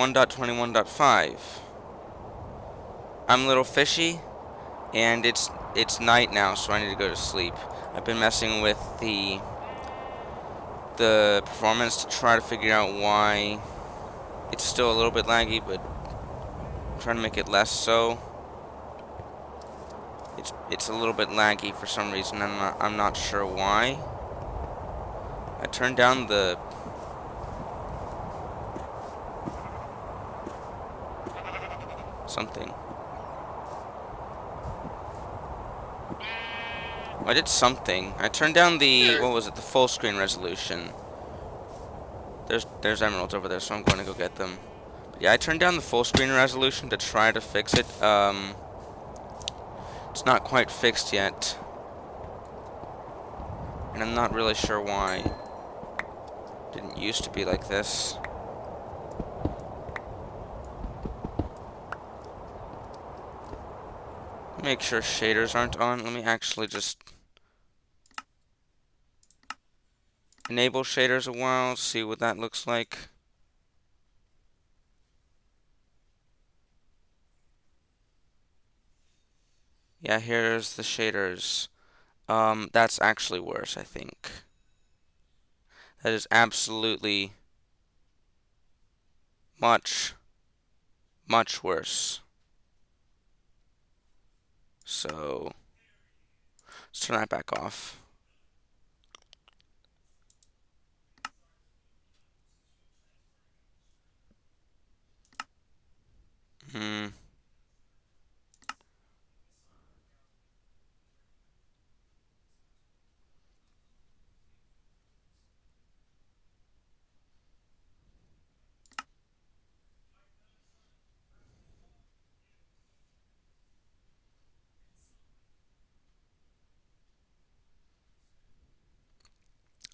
1.21.5. I'm a little fishy, and it's night now, so I need to go to sleep. I've been messing with the performance to try to figure out why it's still a little bit laggy, but I'm trying to make it less so. It's a little bit laggy for some reason. I'm not sure why. I turned down the something. I did something. I turned down the, what was it, the full screen resolution. There's emeralds over there, so I'm going to go get them. But yeah, I turned down the full screen resolution to try to fix it. It's not quite fixed yet. And I'm not really sure why. It didn't used to be like this. Make sure shaders aren't on. Let me actually just enable shaders a while, see what that looks like. Yeah, here's the shaders. That's actually worse, I think. That is absolutely much, much worse. So, let's turn that back off.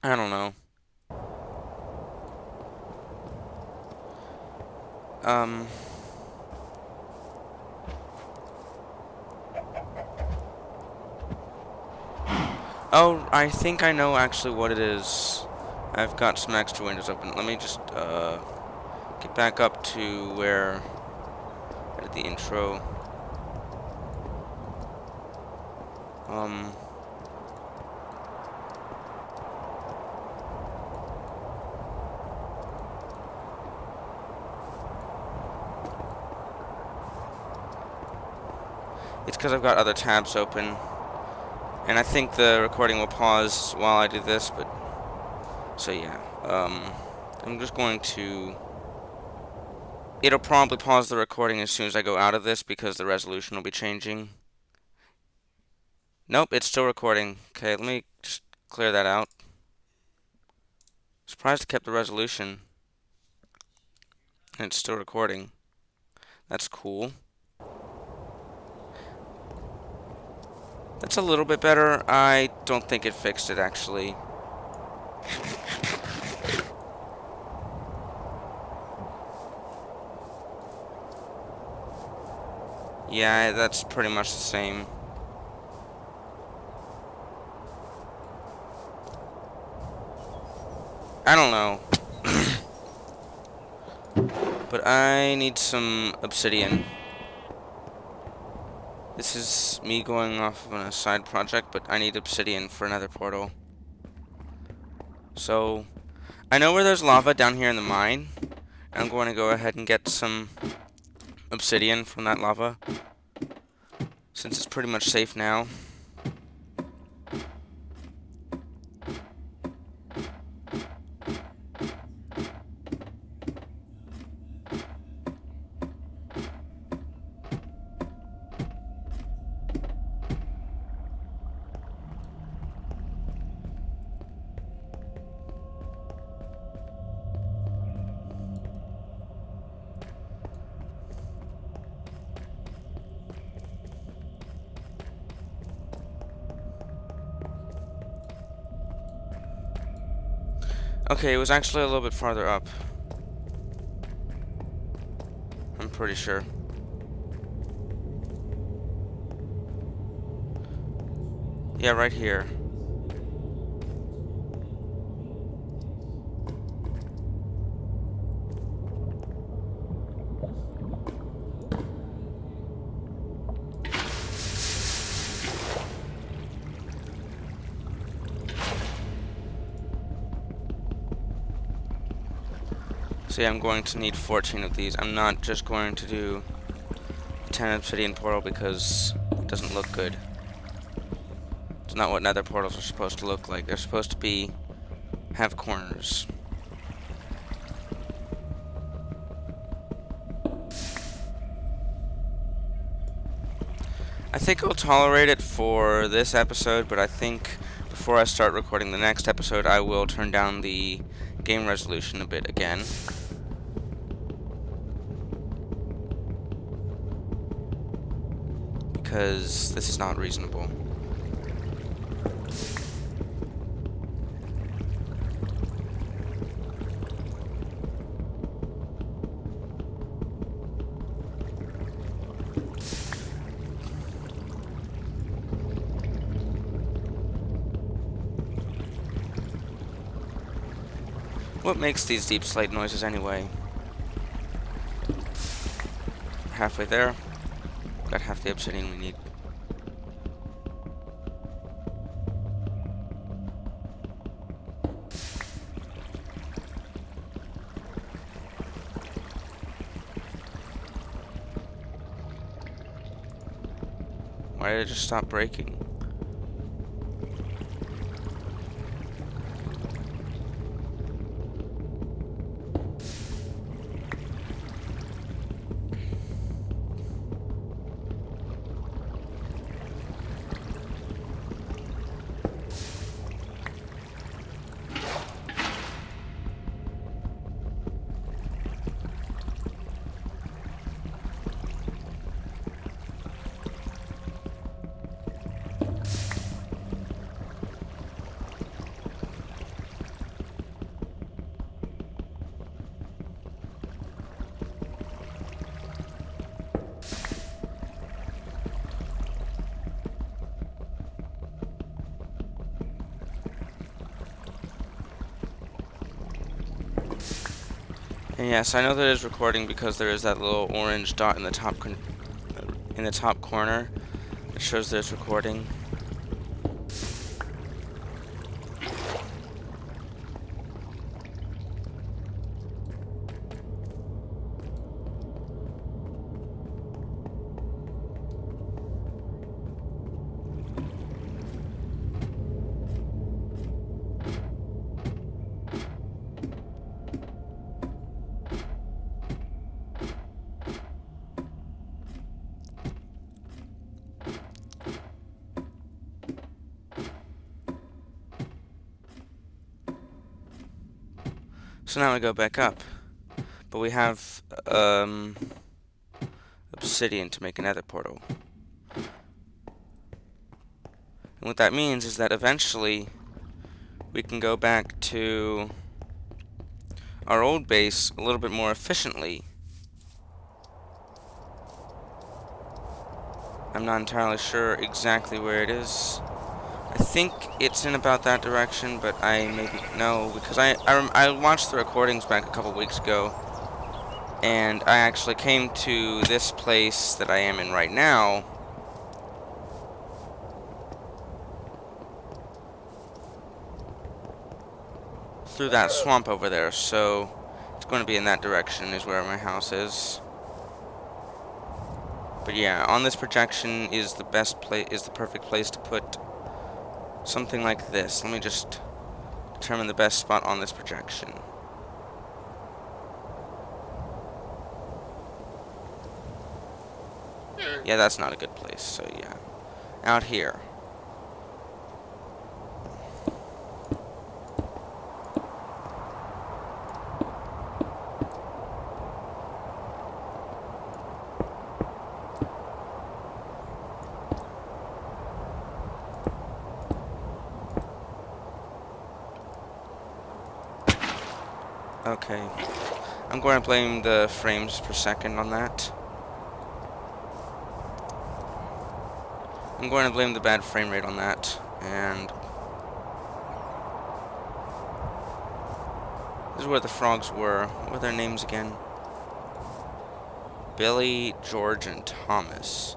I don't know. Oh, I think I know actually what it is. I've got some extra windows open. Let me just, get back up to where I did the intro. It's because I've got other tabs open. And I think the recording will pause while I do this, but... So yeah, I'm just going to... It'll probably pause the recording as soon as I go out of this, because the resolution will be changing. Nope, it's still recording. Okay, let me just clear that out. Surprised it kept the resolution. And it's still recording. That's cool. That's a little bit better. I don't think it fixed it, actually. Yeah, that's pretty much the same. I don't know. But I need some obsidian. This is me going off on a side project, but I need obsidian for another portal. So, I know where there's lava down here in the mine. And I'm going to go ahead and get some obsidian from that lava, since it's pretty much safe now. Okay, it was actually a little bit farther up. I'm pretty sure. Yeah, right here. So yeah, I'm going to need 14 of these. I'm not just going to do 10 obsidian portal because it doesn't look good. It's not what nether portals are supposed to look like. They're supposed to have corners. I think I'll tolerate it for this episode, but I think before I start recording the next episode, I will turn down the game resolution a bit again. Because this is not reasonable. What makes these deep slate noises anyway? Halfway there. Got half the obsidian we need. Why did it just stop breaking? And yes, I know that it's recording because there is that little orange dot in the top corner that shows that it's recording. So now we go back up, but we have obsidian to make a nether portal. And what that means is that eventually we can go back to our old base a little bit more efficiently. I'm not entirely sure exactly where it is. I think it's in about that direction, but I maybe know because I watched the recordings back a couple weeks ago, and I actually came to this place that I am in right now through that swamp over there, so it's going to be in that direction is where my house is. But yeah, on this projection is the perfect place to put something like this. Let me just determine the best spot on this projection. Yeah, that's not a good place, so yeah. Out here. Okay, I'm going to blame the frames per second on that. I'm going to blame the bad frame rate on that, and this is where the frogs were. What were their names again? Billy, George, and Thomas.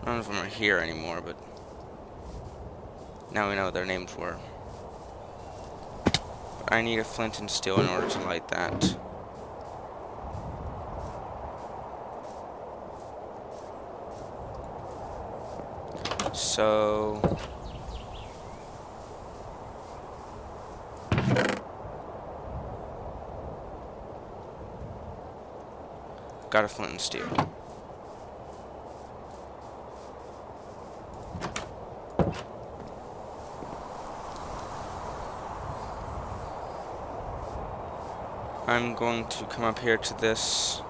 None of them are here anymore, but now we know what their names were. I need a flint and steel in order to light that. So got a flint and steel. I'm going to come up here to this.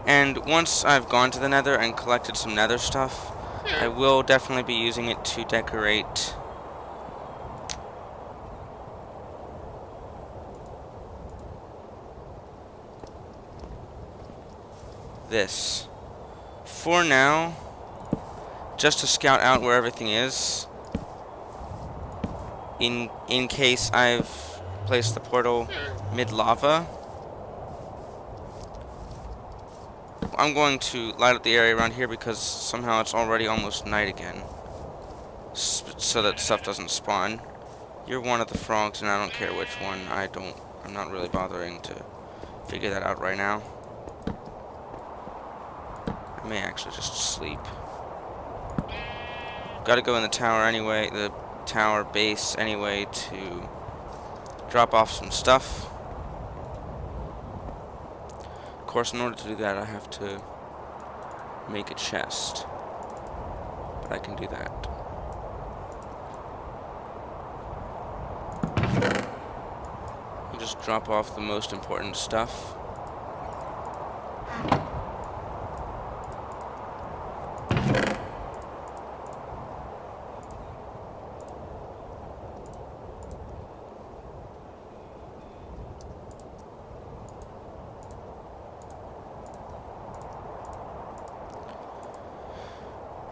And once I've gone to the Nether and collected some Nether stuff, I will definitely be using it to decorate this. For now, just to scout out where everything is, in case I've placed the portal mid-lava, I'm going to light up the area around here because somehow it's already almost night again, so that stuff doesn't spawn. You're one of the frogs, and I don't care which one. I'm not really bothering to figure that out right now. I may actually just sleep. Got to go in the tower anyway, the tower base anyway, to drop off some stuff. Of course, in order to do that, I have to make a chest. But I can do that. You just drop off the most important stuff.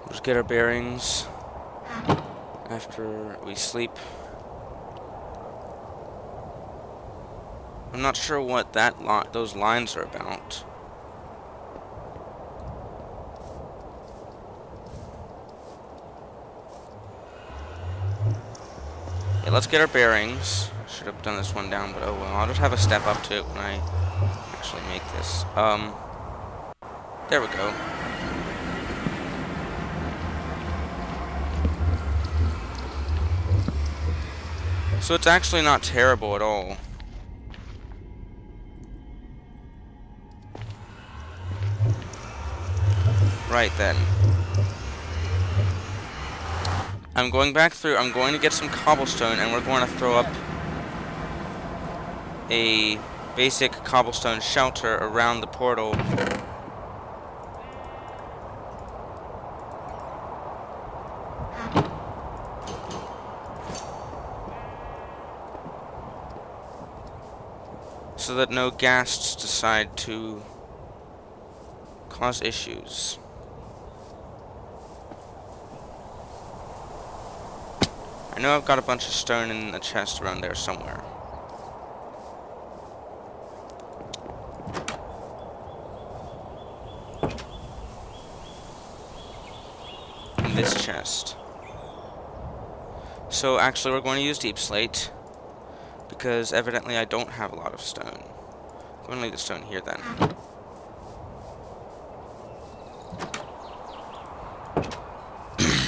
Just get our bearings after we sleep. I'm not sure what those lines are about. Yeah, let's get our bearings. Should have done this one down, but oh well. I'll just have a step up to it when I actually make this. There we go. So it's actually not terrible at all. Right then. I'm going back through, I'm going to get some cobblestone, and we're going to throw up a basic cobblestone shelter around the portal. So that no ghasts decide to cause issues. I know I've got a bunch of stone in the chest around there somewhere. In this chest. So actually we're going to use deep slate, because evidently I don't have a lot of stone. I'm going to leave the stone here then.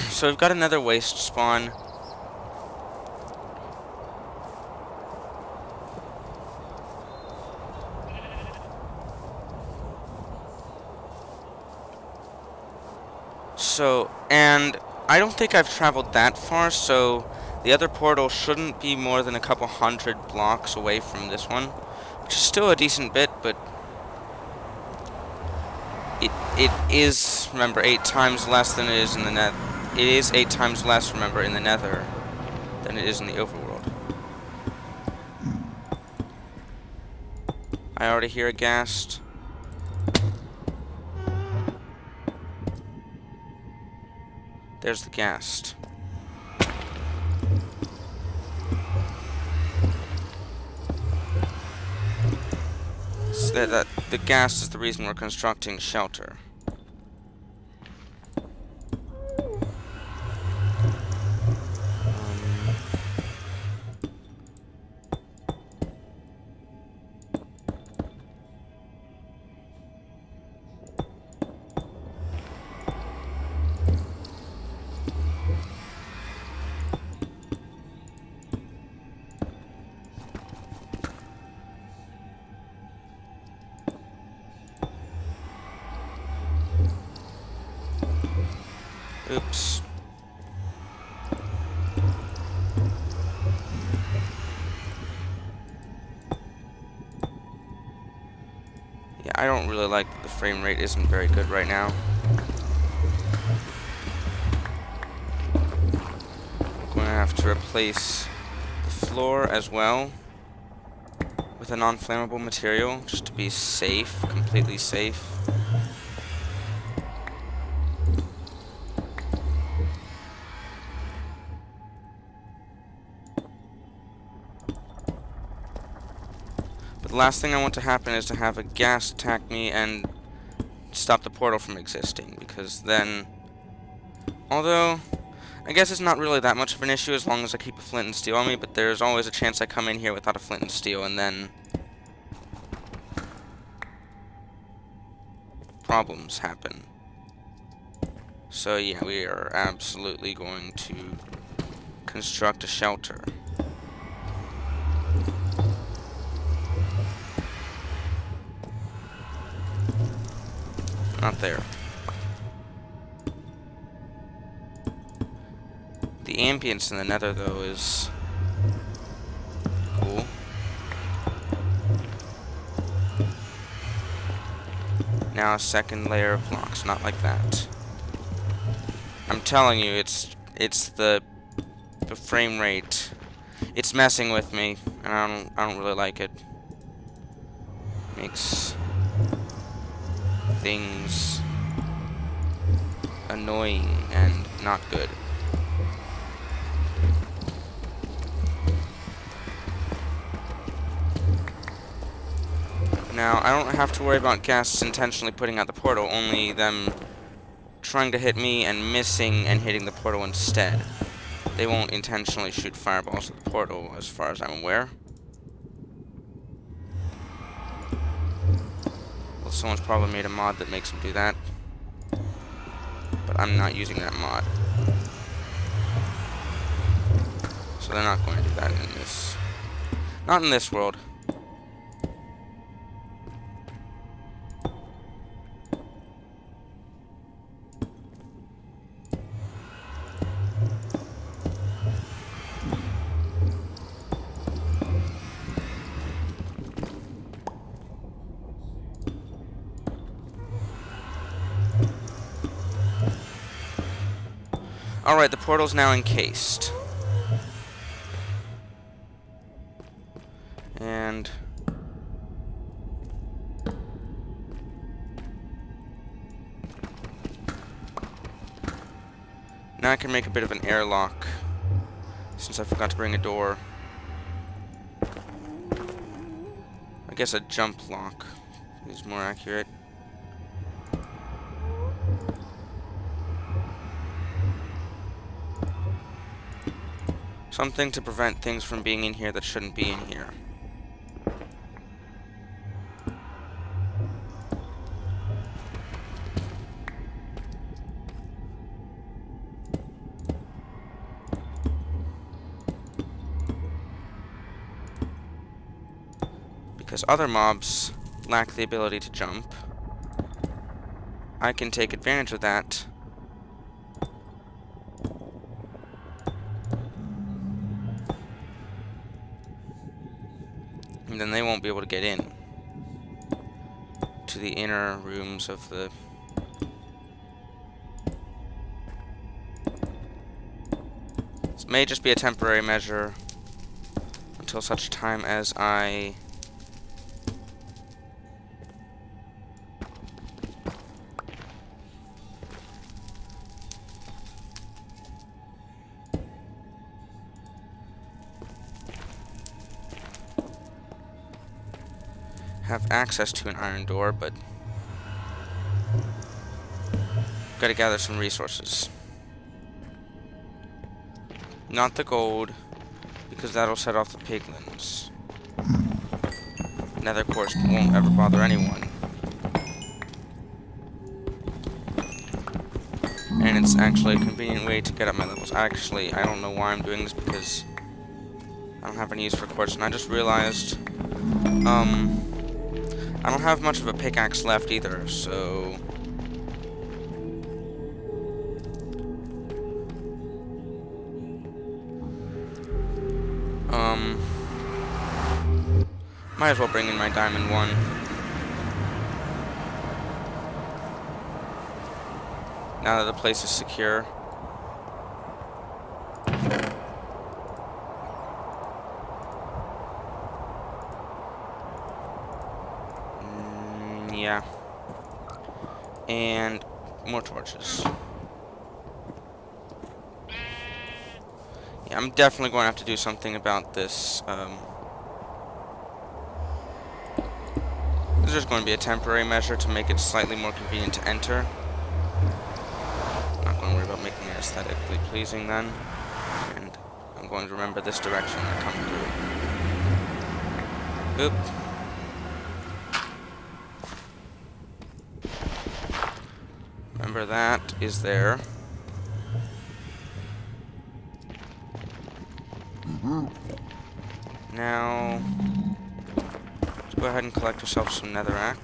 So we've got another waste spawn. So, and I don't think I've traveled that far, so the other portal shouldn't be more than a couple hundred blocks away from this one, which is still a decent bit, but it is, remember, 8 times less than it is in the Nether. It is 8 times less, remember, in the Nether than it is in the overworld. I already hear a ghast. There's the ghast. that the gas is the reason we're constructing shelter. Oops. Yeah, I don't really like that the frame rate isn't very good right now. I'm going to have to replace the floor as well with a non-flammable material, just to be safe, completely safe. The last thing I want to happen is to have a gas attack me and stop the portal from existing, because then, although I guess it's not really that much of an issue as long as I keep a flint and steel on me, but there's always a chance I come in here without a flint and steel and then problems happen. So yeah, we are absolutely going to construct a shelter. Not there. The ambience in the Nether, though, is cool. Now a second layer of blocks, not like that. I'm telling you, it's the frame rate. It's messing with me, and I don't really like it. Makes things annoying and not good. Now, I don't have to worry about gas intentionally putting out the portal, only them trying to hit me and missing and hitting the portal instead. They won't intentionally shoot fireballs at the portal, as far as I'm aware. Well, someone's probably made a mod that makes them do that. But I'm not using that mod. So they're not going to do that in this. Not in this world. Alright, the portal's now encased. And now I can make a bit of an airlock, since I forgot to bring a door. I guess a jump lock is more accurate. Something to prevent things from being in here that shouldn't be in here. Because other mobs lack the ability to jump, I can take advantage of that. And then they won't be able to get in to the inner rooms of the... This may just be a temporary measure until such time as I... have access to an iron door, but gotta gather some resources. Not the gold, because that'll set off the piglins. Nether cores won't ever bother anyone. And it's actually a convenient way to get up my levels. Actually, I don't know why I'm doing this, because I don't have any use for quartz, and I just realized, I don't have much of a pickaxe left either, so... might as well bring in my diamond one. Now that the place is secure. Yeah. And more torches. Yeah, I'm definitely going to have to do something about this. This is just going to be a temporary measure to make it slightly more convenient to enter. I'm not going to worry about making it aesthetically pleasing then. And I'm going to remember this direction when I come through. Oop. Remember that is there. Now, let's go ahead and collect yourself some netherrack.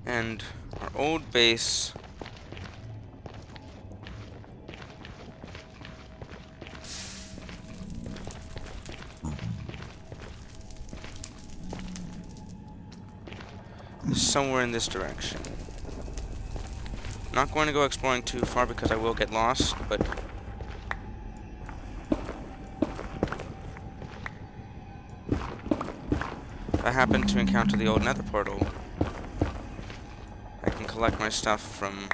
And our old base is somewhere in this direction. Not going to go exploring too far because I will get lost, but if I happen to encounter the old nether portal, I can collect my stuff from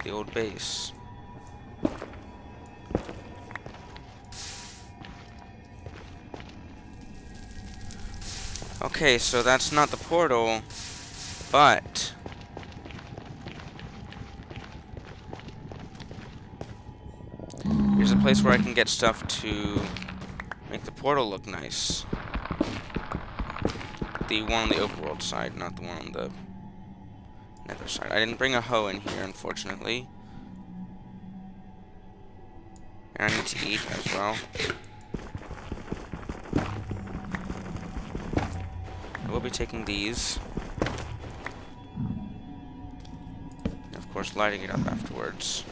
the old base. Okay, so that's not the portal, but here's a place where I can get stuff to make the portal look nice. The one on the overworld side, not the one on the nether side. I didn't bring a hoe in here, unfortunately. And I need to eat as well. I will be taking these. And of course, lighting it up afterwards.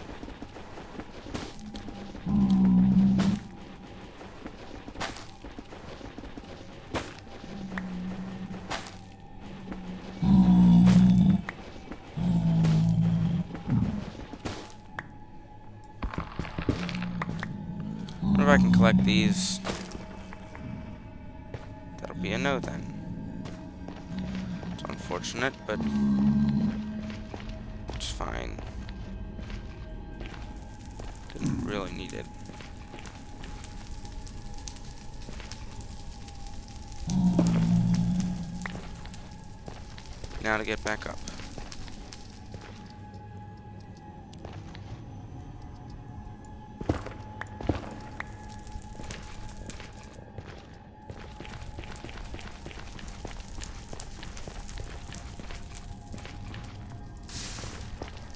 What if I can collect these? That'll be a no then. It's unfortunate, but it's fine. Didn't really need it. Now to get back up.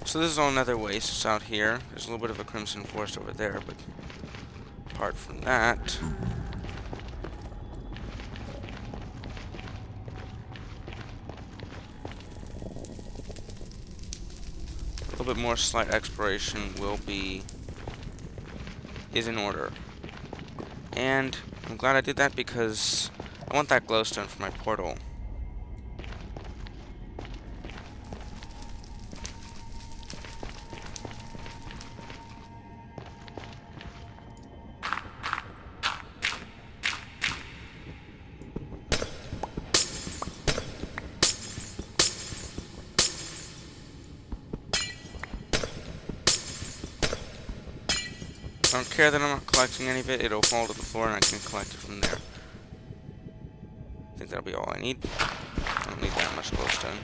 So this is all nether wastes out here. There's a little bit of a crimson forest over there, but apart from that, a little bit more slight exploration is in order. And I'm glad I did that because I want that glowstone for my portal. don't care that I'm not collecting any of it. It'll fall to the floor and I can collect it from there. I think that'll be all I need. I don't need that much glowstone.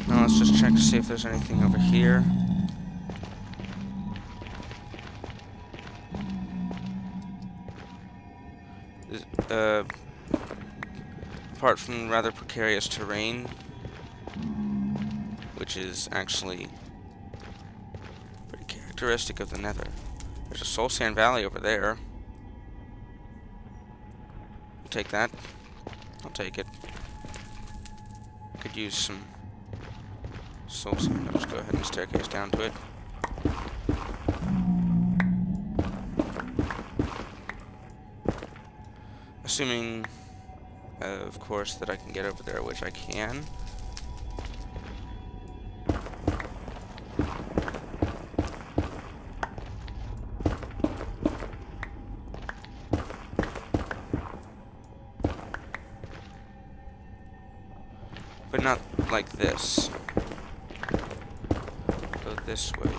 Now let's just check to see if there's anything over here. Apart from rather precarious terrain, which is actually pretty characteristic of the Nether. There's a soul sand valley over there. I'll take that. I'll take it. Could use some soul sand. I'll just go ahead and staircase down to it. Assuming, of course, that I can get over there, which I can. But not like this. Go this way.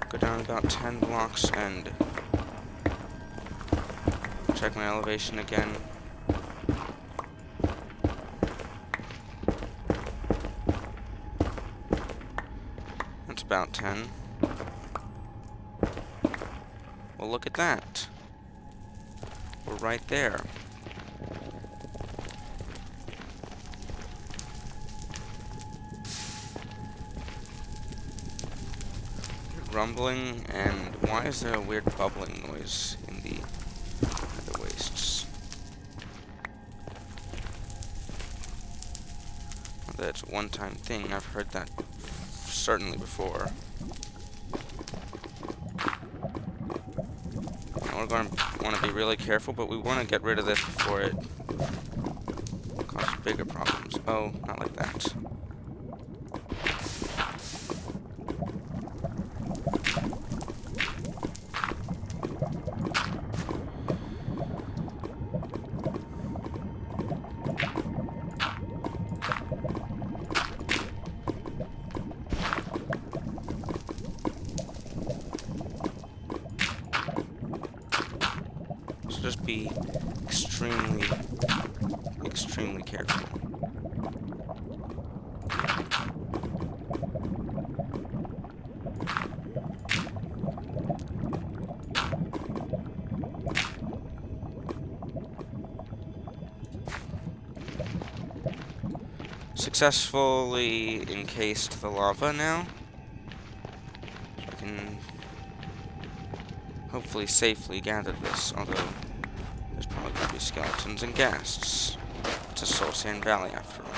Go down about 10 blocks and check my elevation again. That's about 10. Well, look at that. We're right there. Rumbling, and why is there a weird bubbling noise in the Nether wastes? Not that it's a one-time thing, I've heard that certainly before. Now we're going to want to be really careful, but we want to get rid of this before it causes bigger problems. Oh, not like that. Just be extremely careful. Successfully encased the lava now. So I can hopefully safely gather this, although there's probably going to be skeletons and ghasts. It's a soul sand valley after all.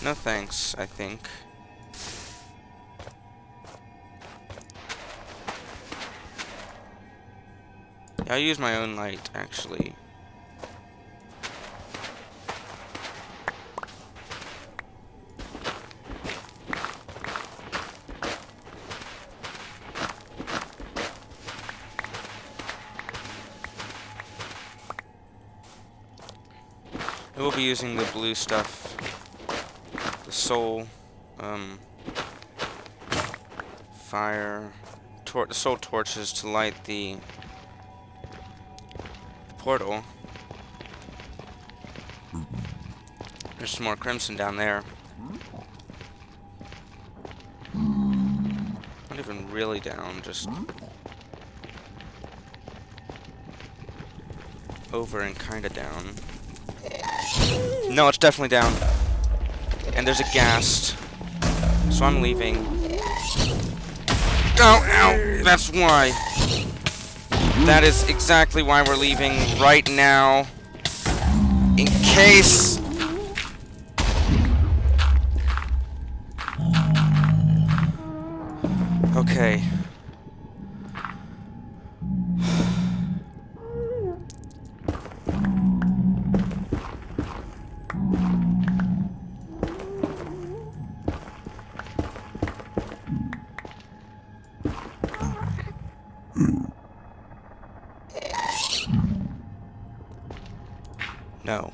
No thanks, I think. Yeah, I'll use my own light, actually. I will be using the blue stuff, the soul, fire, the soul torches to light the portal. There's some more crimson down there. Not even really down, just over and kinda down. No, it's definitely down. And there's a ghast. So I'm leaving. Oh, ow! That's why. That is exactly why we're leaving right now. In case Okay. No.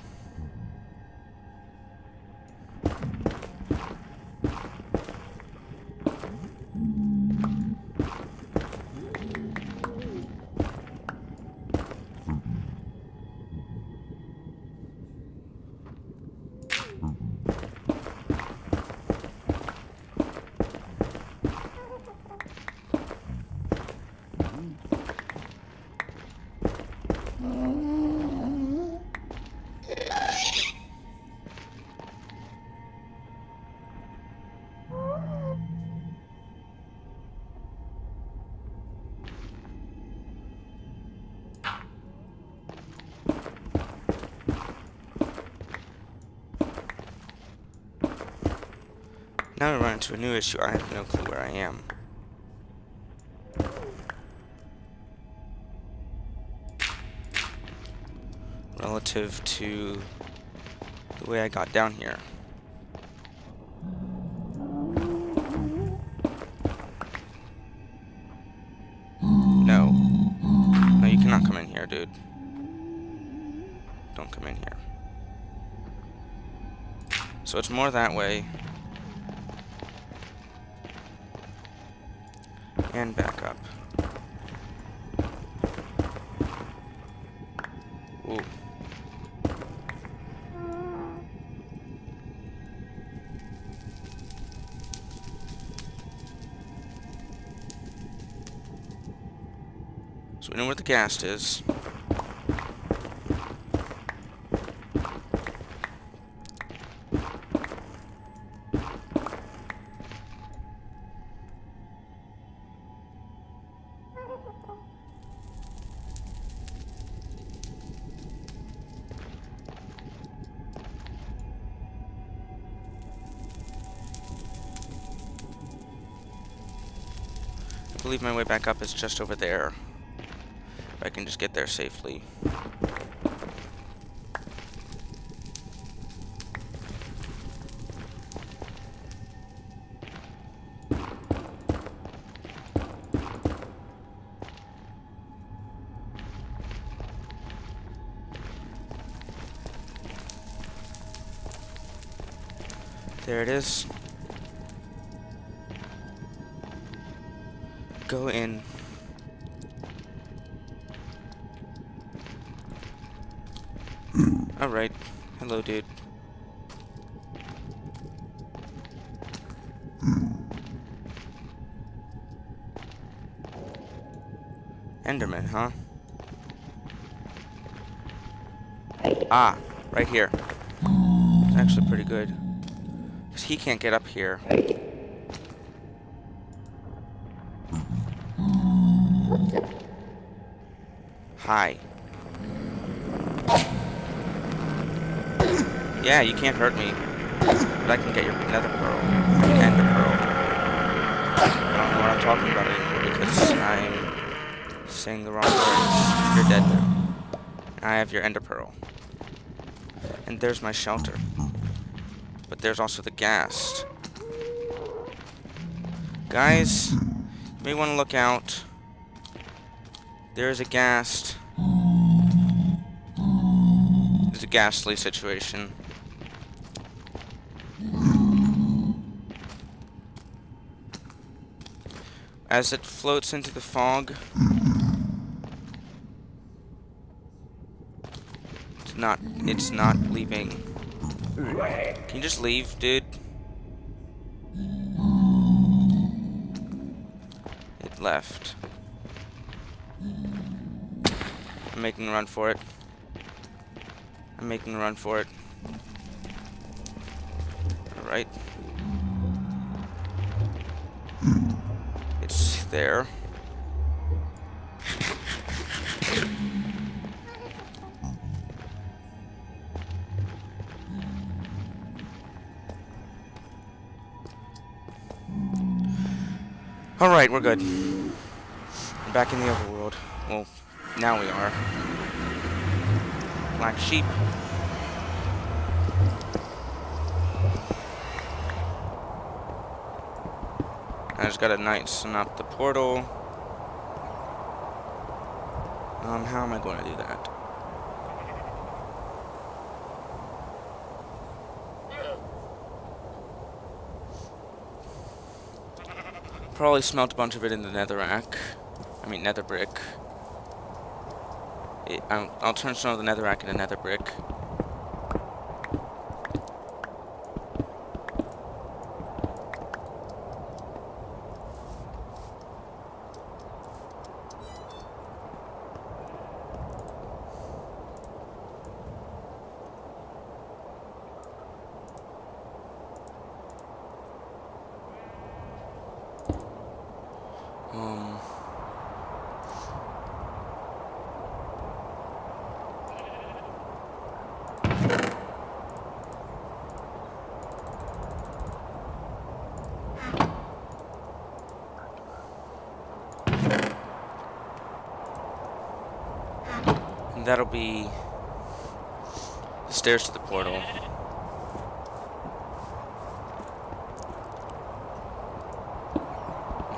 Now we run into a new issue. I have no clue where I am. Relative to the way I got down here. No. No, you cannot come in here, dude. Don't come in here. So it's more that way. And back up. Ooh. So we know where the ghast is. I believe my way back up is just over there. If I can just get there safely. There it is. Go in. Alright. Hello, dude. Enderman, huh? Ah, right here. It's actually pretty good. Because he can't get up here. Hi. Yeah, you can't hurt me. But I can get your Nether pearl. Ender pearl. I don't know what I'm talking about anymore because I'm saying the wrong words. You're dead now. I have your Ender pearl. And there's my shelter. But there's also the ghast. Guys, you may want to look out. There's a ghast. It's a ghastly situation. As it floats into the fog, it's not leaving. Can you just leave, dude? It left. I'm making a run for it. I'm making a run for it. Alright. It's there. Alright, we're good. We're back in the overworld. Well, now we are. Black sheep. I just gotta nighten up the portal. How am I going to do that? Probably smelt a bunch of it in the netherrack. I mean, nether brick. I'll turn some of the netherrack into nether brick. And that'll be the stairs to the portal. How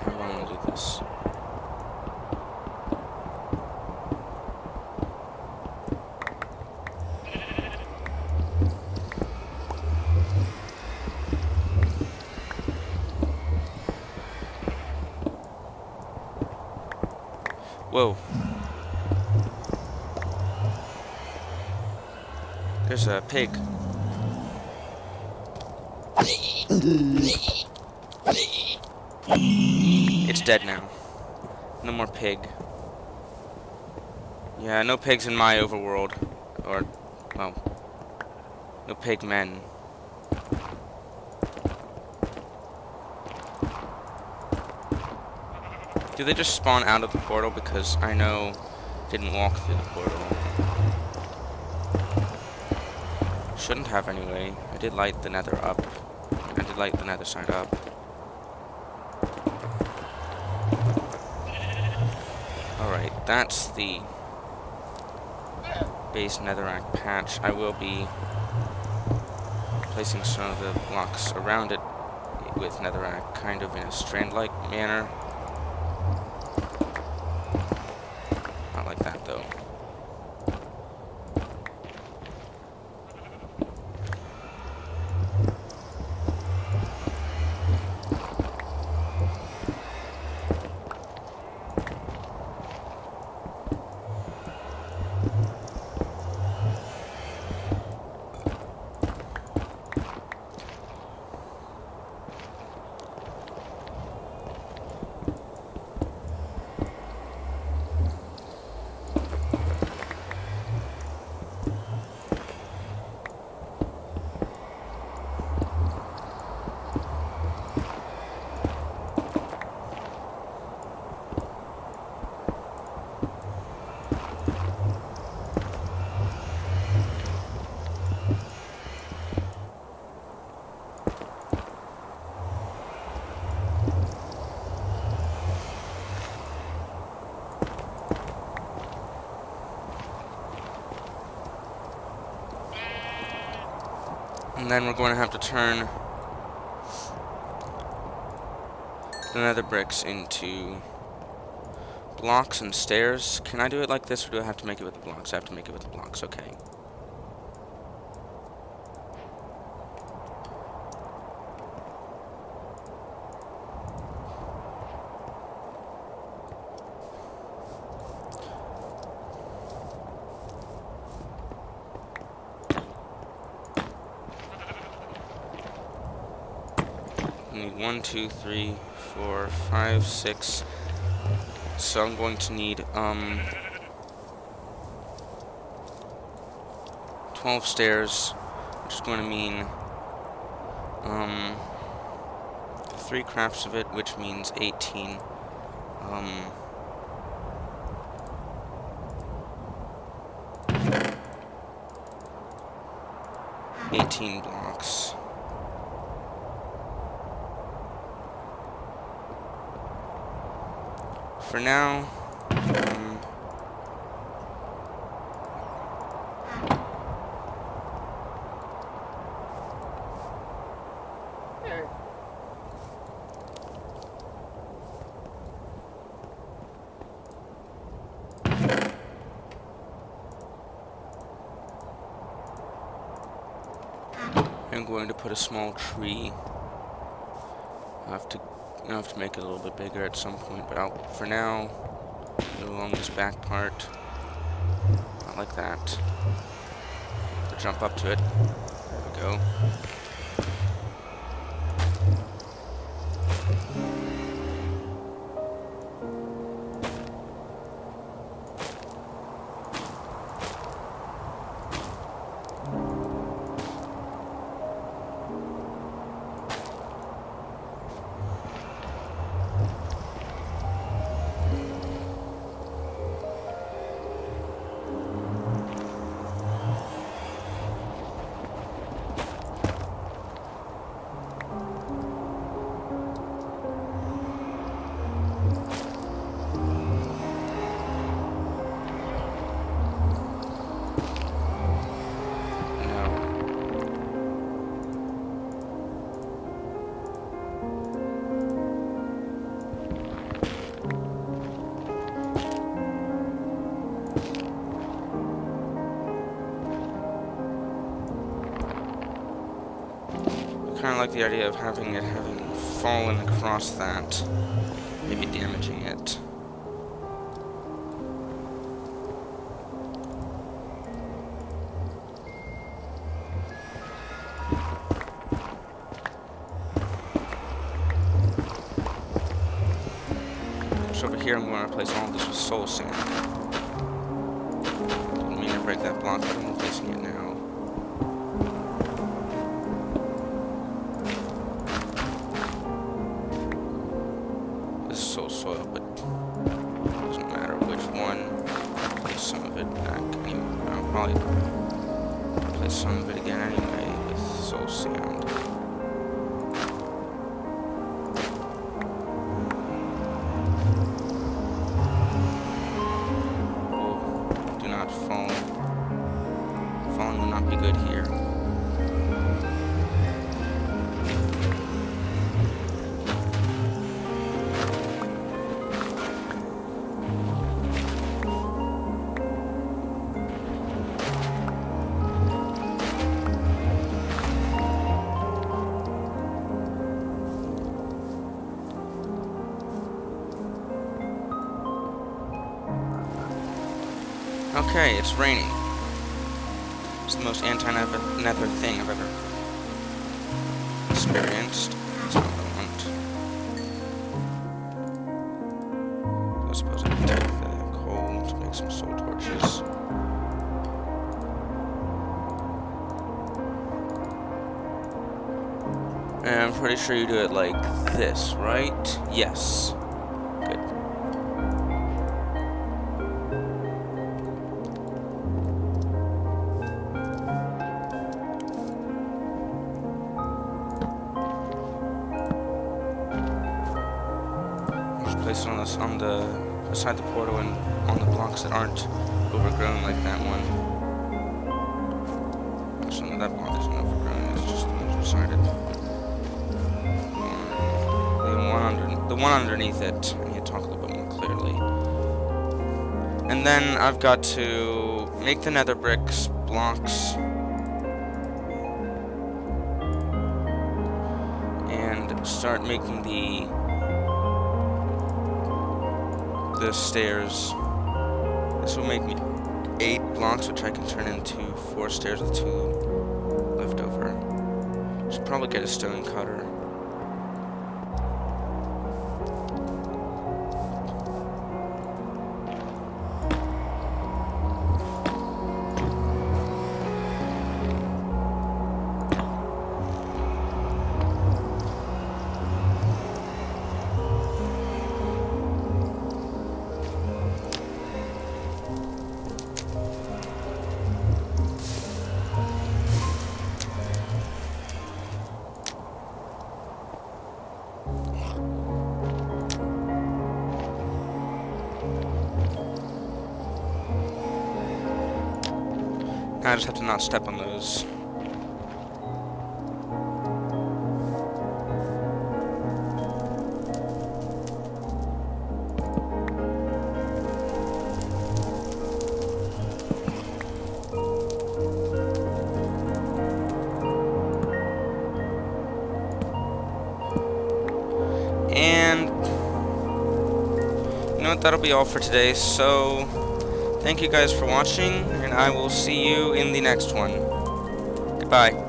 do I want to do this? Whoa. There's a pig. It's dead now. No more pig. Yeah, no pigs in my overworld. Or, well, no pig men. Do they just spawn out of the portal? Because I know didn't walk through the portal. Shouldn't have anyway. I did light the nether up. I did light the nether side up. Alright, that's the base netherrack patch. I will be placing some of the blocks around it with netherrack, kind of in a strand-like manner. Not like that, though. And then we're going to have to turn the nether bricks into blocks and stairs. Can I do it like this, or do I have to make it with the blocks? I have to make it with the blocks, okay. We need 1, 2, 3, 4, 5, 6. So I'm going to need 12 stairs, which is going to mean 3 crafts of it, which means 18. 18 blocks. for now, I'm going to put a small tree. I'll have to make it a little bit bigger at some point, but for now, go along this back part. Not like that. To jump up to it. There we go. Kind of like the idea of having fallen across that, maybe damaging it. So over here I'm going to replace all this with soul sand. Didn't mean to break that block, but I'm replacing it now. Soil, but it doesn't matter which one. Place some of it back. Anyway, I'll probably place some of it again anyway with soul sand. Oh, do not fall. Falling will not be good here. Okay, it's raining. It's the most anti-Nether thing I've ever experienced. That's what I want. I suppose I can take the coal to make some soul torches. And I'm pretty sure you do it like this, right? Yes. Good. Place it on the beside the portal and on the blocks that aren't overgrown like that one. Actually, no, that block isn't overgrown. It's just the ones beside it. The one underneath it. I need to talk a little bit more clearly. And then I've got to make the nether bricks blocks and start making the stairs. This will make me 8 blocks, which I can turn into 4 stairs with 2 left over. Should probably get a stone cutter. I just have to not step on those. And you know what, that'll be all for today. So thank you guys for watching, and I will see you in the next one. Goodbye.